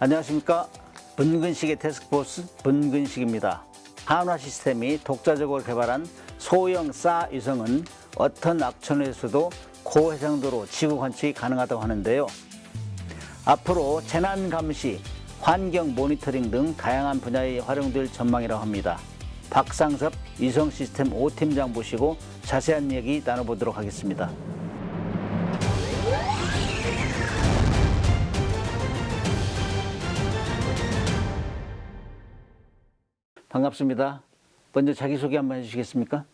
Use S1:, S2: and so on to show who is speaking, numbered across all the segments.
S1: 안녕하십니까. 문근식의 태스크포스 문근식입니다. 한화시스템이 독자적으로 개발한 소형 사 위성은 어떤 악천후에서도 고해상도로 지구 관측이 가능하다고 하는데요. 앞으로 재난 감시, 환경 모니터링 등 다양한 분야에 활용될 전망이라고 합니다. 박상섭 위성시스템 5팀장 모시고 자세한 얘기 나눠보도록 하겠습니다. 반갑습니다. 먼저 자기소개 한번 해주시겠습니까?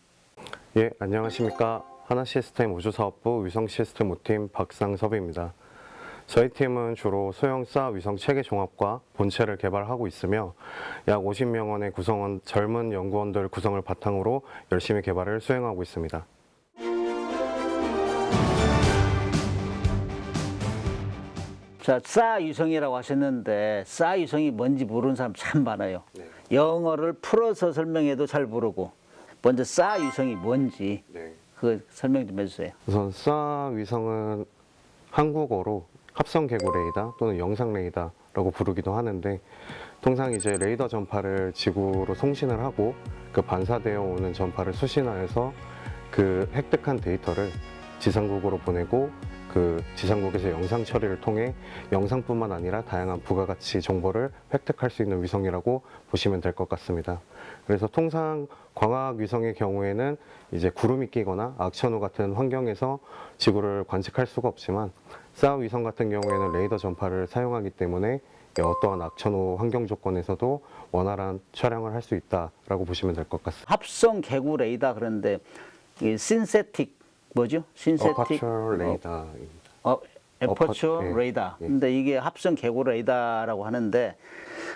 S2: 예, 안녕하십니까. 하나시스템 우주사업부 위성시스템 5팀 박상섭입니다. 저희 팀은 주로 소형 사 위성 체계 종합과 본체를 개발하고 있으며 약 50명원의 구성원 젊은 연구원들 구성을 바탕으로 열심히 개발을 수행하고 있습니다.
S1: 자, 사 위성이라고 하셨는데 사 위성이 뭔지 모르는 사람 참 많아요.
S2: 네.
S1: 영어를 풀어서 설명해도 잘 모르고 먼저 사 위성이 뭔지 그 설명 좀 해주세요.
S2: 우선 사 위성은 한국어로 합성 개구 레이더 또는 영상 레이더라고 부르기도 하는데 통상 이제 레이더 전파를 지구로 송신을 하고 그 반사되어 오는 전파를 수신하여서 그 획득한 데이터를 지상국으로 보내고 그 지상국에서 영상 처리를 통해 영상뿐만 아니라 다양한 부가가치 정보를 획득할 수 있는 위성이라고 보시면 될 것 같습니다. 그래서 통상 광학 위성의 경우에는 이제 구름이 끼거나 악천후 같은 환경에서 지구를 관측할 수가 없지만 사 위성 같은 경우에는 레이더 전파를 사용하기 때문에 어떠한 악천후 환경 조건에서도 원활한 촬영을 할 수 있다라고 보시면 될 것 같습니다.
S1: 합성 개구 레이더 그런데 이 신세틱 뭐죠? 신세틱
S2: 어퍼처 레이더입니다.
S1: 에퍼처
S2: 예.
S1: 레이더.
S2: 예.
S1: 근데 이게 합성 개구 레이더라고 하는데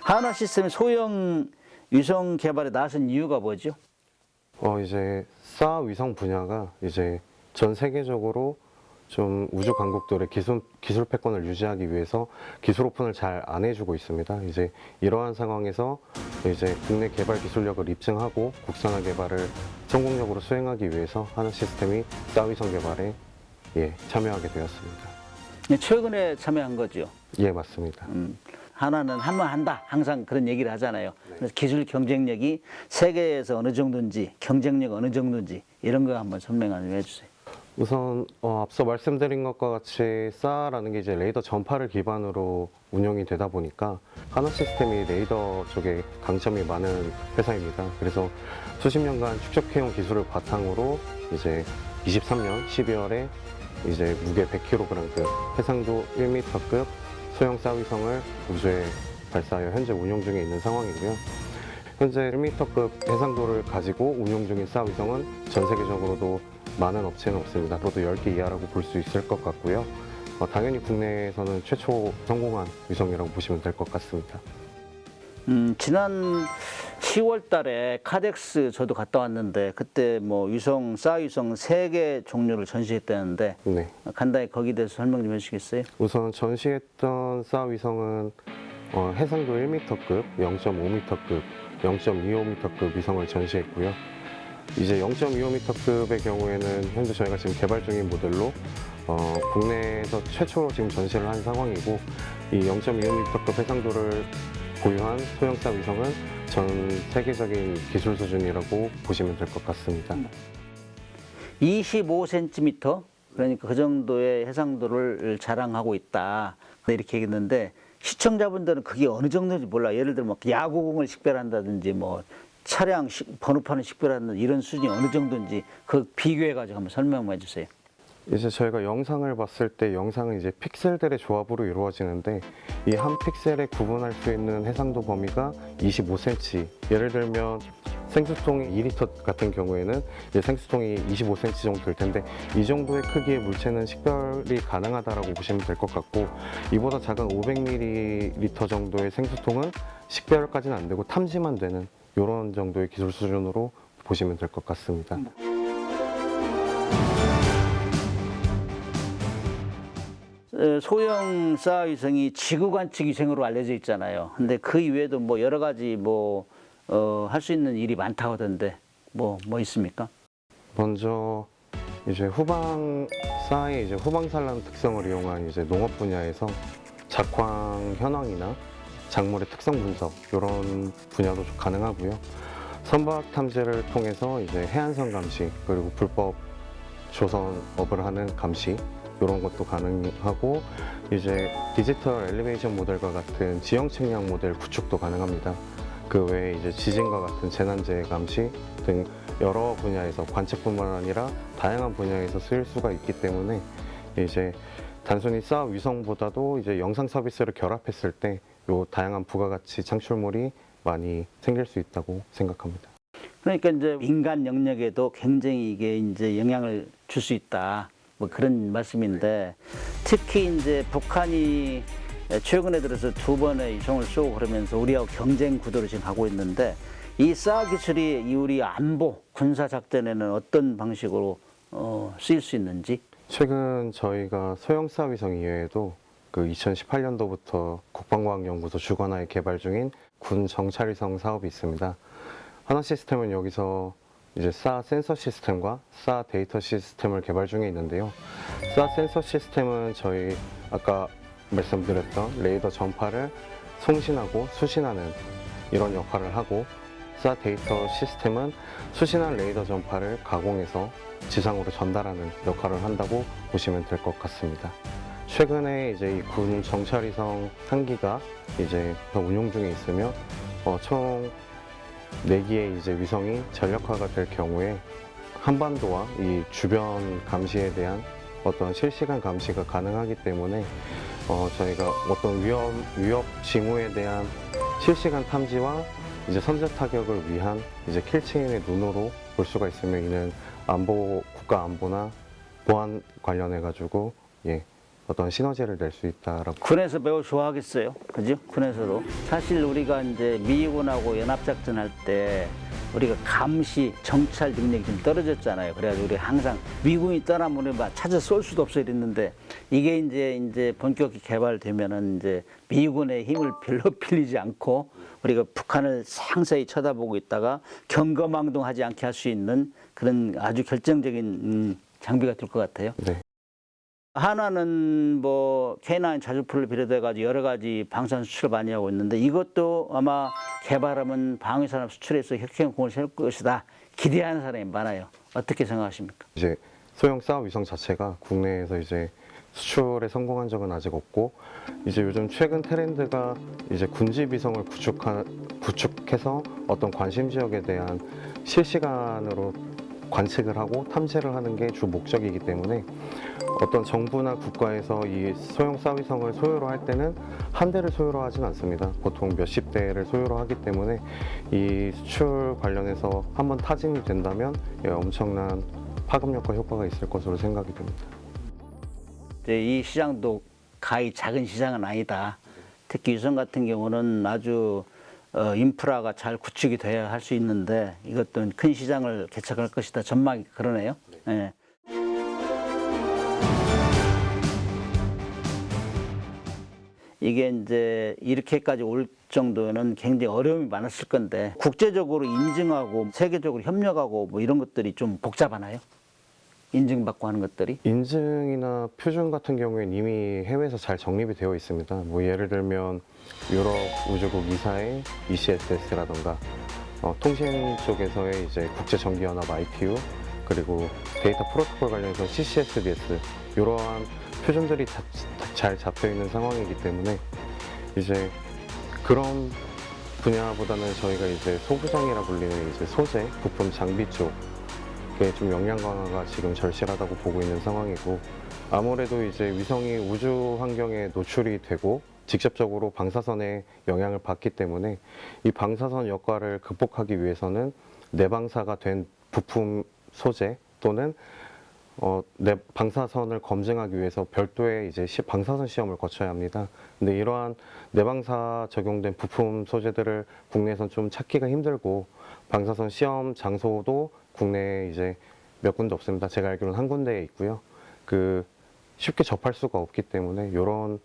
S1: 한화 시스템의 소형 위성 개발에 나선 이유가 뭐죠?
S2: 이제 사 위성 분야가 이제 전 세계적으로 좀 우주 강국들의 기술 패권을 유지하기 위해서 기술 오픈을 잘 안 해주고 있습니다. 이제 이러한 상황에서 이제 국내 개발 기술력을 입증하고 국산화 개발을 성공적으로 수행하기 위해서 하나 시스템이 사 위성 개발에 참여하게 되었습니다.
S1: 최근에 참여한 거죠.
S2: 예, 맞습니다.
S1: 하나는 하면 한다. 항상 그런 얘기를 하잖아요. 그래서 기술 경쟁력이 세계에서 어느 정도인지, 경쟁력 어느 정도인지 이런 거 한번 설명 좀 해주세요.
S2: 우선 앞서 말씀드린 것과 같이 사라는 게 이제 레이더 전파를 기반으로 운영이 되다 보니까 하나 시스템이 레이더 쪽에 강점이 많은 회사입니다. 그래서 수십 년간 축적해온 기술을 바탕으로 이제 23년 12월에 이제 무게 100kg급, 해상도 1m급 소형 사 위성을 우주에 발사하여 현재 운용 중에 있는 상황이고요. 현재 1m급 해상도를 가지고 운용 중인 사 위성은 전 세계적으로도 많은 업체는 없습니다. 앞으로도 10개 이하라고 볼 수 있을 것 같고요. 당연히 국내에서는 최초 성공한 위성이라고 보시면 될 것 같습니다.
S1: 지난 10월 달에 카덱스 저도 갔다 왔는데 그때 뭐 위성, 사 위성 3개 종류를 전시했다는데
S2: 네.
S1: 간단히 거기에 대해서 설명 좀 해주시겠어요?
S2: 우선 전시했던 사 위성은 해상도 1m급, 0.5m급, 0.25m급 위성을 전시했고요. 이제 0.25m급의 경우에는 현재 저희가 지금 개발 중인 모델로 국내에서 최초로 지금 전시를 한 상황이고 이 0.25m급 해상도를 보유한 소형사 위성은 전 세계적인 기술 수준이라고 보시면 될 것 같습니다.
S1: 25cm 그러니까 그 정도의 해상도를 자랑하고 있다 이렇게 얘기했는데 시청자분들은 그게 어느 정도인지 몰라. 예를 들면 야구공을 식별한다든지 뭐 차량 번호판을 식별하는 이런 수준이 어느 정도인지 그 비교해가지고 한번 설명해 주세요.
S2: 이제 저희가 영상을 봤을 때 영상은 이제 픽셀들의 조합으로 이루어지는데 이 한 픽셀에 구분할 수 있는 해상도 범위가 25cm. 예를 들면 생수통이 2리터 같은 경우에는 이제 생수통이 25cm 정도 될 텐데 이 정도의 크기의 물체는 식별이 가능하다라고 보시면 될 것 같고 이보다 작은 500ml 정도의 생수통은 식별까지는 안 되고 탐지만 되는 이런 정도의 기술 수준으로 보시면 될 것 같습니다.
S1: 소형 사 위성이 지구 관측 위성으로 알려져 있잖아요. 근데 그 이외에도 뭐 여러 가지 뭐 할 수 있는 일이 많다고 하던데 뭐 있습니까?
S2: 먼저 이제 후방사의 이제 후방산란 특성을 이용한 이제 농업 분야에서 작황 현황이나 작물의 특성 분석 이런 분야도 좀 가능하고요. 선박 탐지를 통해서 이제 해안선 감시 그리고 불법 조선업을 하는 감시 이런 것도 가능하고 이제 디지털 엘리베이션 모델과 같은 지형 측량 모델 구축도 가능합니다. 그 외에 이제 지진과 같은 재난재해 감시 등 여러 분야에서 관측뿐만 아니라 다양한 분야에서 쓰일 수가 있기 때문에 이제 단순히 쌓아 위성보다도 이제 영상 서비스를 결합했을 때 요 다양한 부가가치 창출물이 많이 생길 수 있다고 생각합니다.
S1: 그러니까 이제 인간 영역에도 굉장히 이게 이제 영향을 줄 수 있다. 뭐 그런 말씀인데 특히 이제 북한이 최근에 들어서 2번의 위성을 쏘고 그러면서 우리하고 경쟁 구도로 지금 가고 있는데 이 SAR 기술이 이 우리 안보 군사 작전에는 어떤 방식으로 쓰일 수 있는지?
S2: 최근 저희가 소형 SAR 위성 이외에도 그 2018년도부터 국방과학연구소 주관하에 개발 중인 군 정찰위성 사업이 있습니다. 하나 시스템은 여기서 이제 SAR 센서 시스템과 SAR 데이터 시스템을 개발 중에 있는데요. SAR 센서 시스템은 저희 아까 말씀드렸던 레이더 전파를 송신하고 수신하는 이런 역할을 하고 SAR 데이터 시스템은 수신한 레이더 전파를 가공해서 지상으로 전달하는 역할을 한다고 보시면 될 것 같습니다. 최근에 이제 이 군 정찰위성 한 기가 이제 운용 중에 있으며 총 4기의 이제 위성이 전력화가 될 경우에 한반도와 이 주변 감시에 대한 어떤 실시간 감시가 가능하기 때문에 저희가 어떤 위협 징후에 대한 실시간 탐지와 이제 선제 타격을 위한 이제 킬체인의 눈으로 볼 수가 있으며 이는 국가 안보나 보안 관련해 가지고 어떤 시너지를 낼 수 있다라고.
S1: 군에서 매우 좋아하겠어요. 그죠? 군에서도. 사실 우리가 이제 미군하고 연합작전 할 때 우리가 감시, 정찰 능력이 좀 떨어졌잖아요. 그래가지고 우리 항상 미군이 떠나면 우리 막 찾아 쏠 수도 없어 이랬는데 이게 이제 본격적으로 개발되면은 이제 미군의 힘을 별로 빌리지 않고 우리가 북한을 상세히 쳐다보고 있다가 경거망동하지 않게 할 수 있는 그런 아주 결정적인 장비가 될 것 같아요.
S2: 네.
S1: 한화는 뭐 K9 자주포를 비롯해가지고 여러 가지 방산 수출을 많이 하고 있는데 이것도 아마 개발하면 방위산업 수출에서 혁혁공을 세울 것이다. 기대하는 사람이 많아요. 어떻게 생각하십니까?
S2: 이제 소형 SAR 위성 자체가 국내에서 이제 수출에 성공한 적은 아직 없고 이제 요즘 최근 트렌드가 이제 군지 위성을 구축해서 어떤 관심 지역에 대한 실시간으로 관측을 하고 탐지를 하는 게 주 목적이기 때문에 어떤 정부나 국가에서 이 소형 SAR 위성을 소유로 할 때는 한 대를 소유로 하진 않습니다. 보통 몇십 대를 소유로 하기 때문에 이 수출 관련해서 한번 타진이 된다면 엄청난 파급력과 효과가 있을 것으로 생각이 됩니다.
S1: 이제 이 시장도 가히 작은 시장은 아니다. 특히 유성 같은 경우는 아주 인프라가 잘 구축이 돼야 할 수 있는데 이것도 큰 시장을 개척할 것이다. 전망이 그러네요. 네. 이게 이제 이렇게까지 올 정도는 굉장히 어려움이 많았을 건데 국제적으로 인증하고 세계적으로 협력하고 뭐 이런 것들이 좀 복잡하나요? 인증받고 하는 것들이?
S2: 인증이나 표준 같은 경우에는 이미 해외에서 잘 정립이 되어 있습니다. 뭐 예를 들면 유럽 우주국 이사의 ECSS라던가 통신 쪽에서의 이제 국제전기연합 ITU 그리고 데이터 프로토콜 관련해서 CCSDS 이러한 표준들이 잘 잡혀 있는 상황이기 때문에 이제 그런 분야보다는 저희가 이제 소부장이라 불리는 이제 소재, 부품, 장비 쪽에 좀 역량 강화가 지금 절실하다고 보고 있는 상황이고 아무래도 이제 위성이 우주 환경에 노출이 되고 직접적으로 방사선에 영향을 받기 때문에 이 방사선 역할을 극복하기 위해서는 내방사가 된 부품 소재 또는 방사선을 검증하기 위해서 별도의 이제 방사선 시험을 거쳐야 합니다. 근데 이러한 내방사 적용된 부품 소재들을 국내에선 좀 찾기가 힘들고 방사선 시험 장소도 국내에 이제 몇 군데 없습니다. 제가 알기로는 한 군데에 있고요. 쉽게 접할 수가 없기 때문에 이런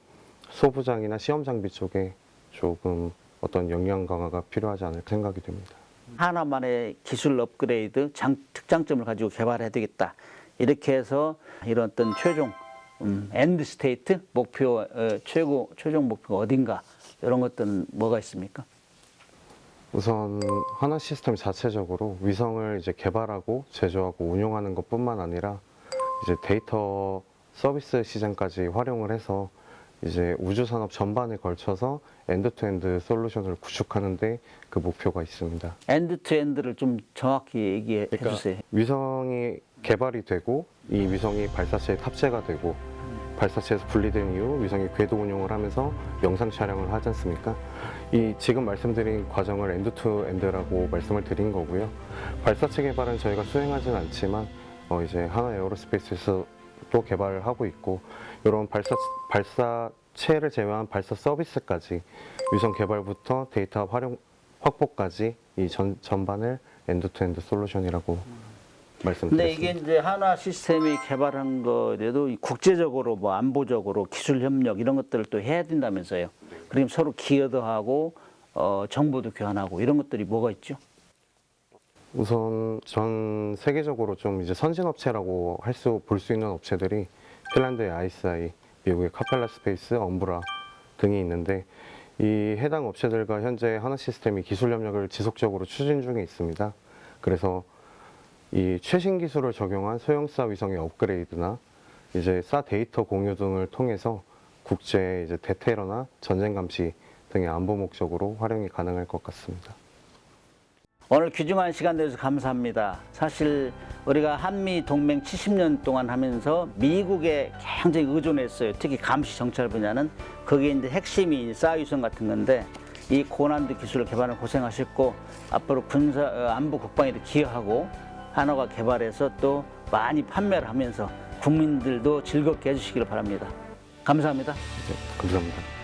S2: 소부장이나 시험 장비 쪽에 조금 어떤 역량 강화가 필요하지 않을까 생각이 됩니다.
S1: 하나만의 기술 업그레이드, 특장점을 가지고 개발해야 되겠다. 이렇게 해서 이런 어떤 최종 엔드 스테이트 목표 최종 목표가 어딘가 이런 것들은 뭐가 있습니까?
S2: 우선 하나 시스템 자체적으로 위성을 이제 개발하고 제조하고 운용하는 것뿐만 아니라 이제 데이터 서비스 시장까지 활용을 해서 이제 우주 산업 전반에 걸쳐서 엔드투엔드 솔루션을 구축하는데 그 목표가 있습니다.
S1: 엔드투엔드를 좀 정확히 얘기해 주세요.
S2: 위성이 개발이 되고 이 위성이 발사체에 탑재가 되고 발사체에서 분리된 이후 위성이 궤도 운용을 하면서 영상 촬영을 하지 않습니까? 이 지금 말씀드린 과정을 엔드투엔드라고 말씀을 드린 거고요. 발사체 개발은 저희가 수행하진 않지만 이제 하나 에어로스페이스에서 또 개발을 하고 있고 이런 발사체를 제외한 발사 서비스까지 위성 개발부터 데이터 활용 확보까지 이 전반을 엔드투엔드 솔루션이라고 말씀드렸습니다.
S1: 근데 이게 이제 한화 시스템이 개발한 거에도 국제적으로 뭐 안보적으로 기술 협력 이런 것들을 또 해야 된다면서요. 그럼 서로 기여도 하고 정보도 교환하고 이런 것들이 뭐가 있죠?
S2: 우선 전 세계적으로 좀 이제 선진 업체라고 볼 수 있는 업체들이 핀란드의 ISI, 미국의 카펠라 스페이스, 엄브라 등이 있는데 이 해당 업체들과 현재 하나 시스템이 기술 협력을 지속적으로 추진 중에 있습니다. 그래서 이 최신 기술을 적용한 소형사 위성의 업그레이드나 이제 사 데이터 공유 등을 통해서 국제 이제 대테러나 전쟁 감시 등의 안보 목적으로 활용이 가능할 것 같습니다.
S1: 오늘 귀중한 시간 내주셔서 감사합니다. 사실 우리가 한미 동맹 70년 동안 하면서 미국에 굉장히 의존했어요. 특히 감시 정찰 분야는 그게 이제 핵심이 사위성 같은 건데 이 고난도 기술을 개발을 고생하셨고 앞으로 안보 국방에도 기여하고 한화가 개발해서 또 많이 판매를 하면서 국민들도 즐겁게 해주시기를 바랍니다. 감사합니다.
S2: 네, 감사합니다.